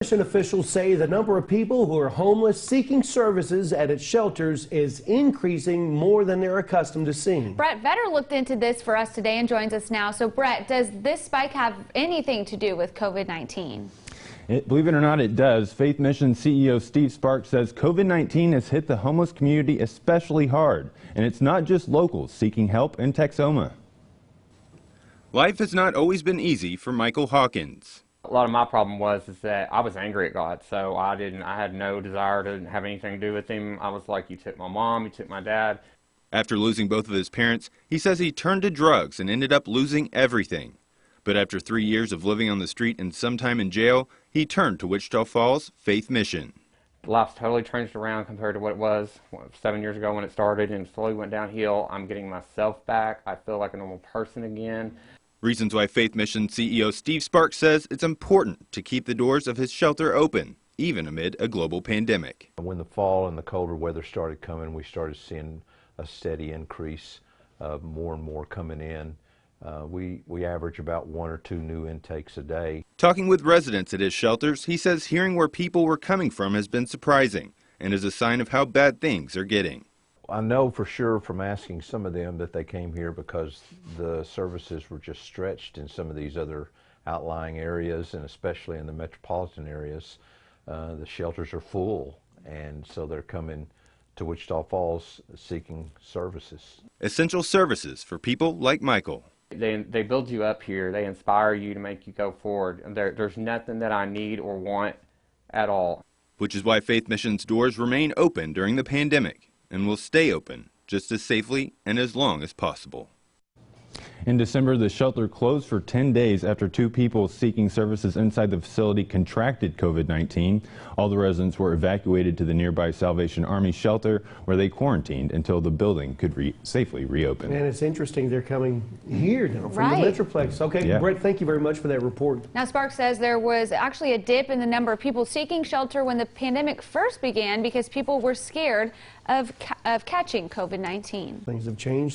Officials say the number of people who are homeless seeking services at its shelters is increasing more than they're accustomed to seeing. Brett Vetter looked into this for us today and joins us now. So Brett, does this spike have anything to do with COVID-19? Believe it or not, it does. Faith Mission CEO Steve Sparks says COVID-19 has hit the homeless community especially hard, and it's not just locals seeking help in Texoma. Life has not always been easy for Michael Hawkins. A lot of my problem was that I was angry at God, so I had no desire to have anything to do with him. I was like, you took my mom, you took my dad. After losing both of his parents, he says he turned to drugs and ended up losing everything. But after 3 years of living on the street and some time in jail, he turned to Wichita Falls Faith Mission. Life's totally changed around compared to what it was 7 years ago when it started, and slowly went downhill. I'm getting myself back. I feel like a normal person again. Reasons why Faith Mission CEO Steve Sparks says it's important to keep the doors of his shelter open, even amid a global pandemic. When the fall and the colder weather started coming, we started seeing a steady increase of more and more coming in. We average about 1 or 2 new intakes a day. Talking with residents at his shelters, he says hearing where people were coming from has been surprising and is a sign of how bad things are getting. I know for sure from asking some of them that they came here because the services were just stretched in some of these other outlying areas, and especially in the metropolitan areas. The shelters are full, and so they're coming to Wichita Falls seeking services. Essential services for people like Michael. They build you up here. They inspire you to make you go forward. There's nothing that I need or want at all. Which is why Faith Mission's doors remain open during the pandemic and will stay open just as safely and as long as possible. In December, the shelter closed for 10 days after 2 people seeking services inside the facility contracted COVID-19. All the residents were evacuated to the nearby Salvation Army shelter, where they quarantined until the building could safely reopen. And it's interesting they're coming here now from the Metroplex. Okay, yeah. Brett, thank you very much for that report. Now, Sparks says there was actually a dip in the number of people seeking shelter when the pandemic first began because people were scared of catching COVID-19. Things have changed.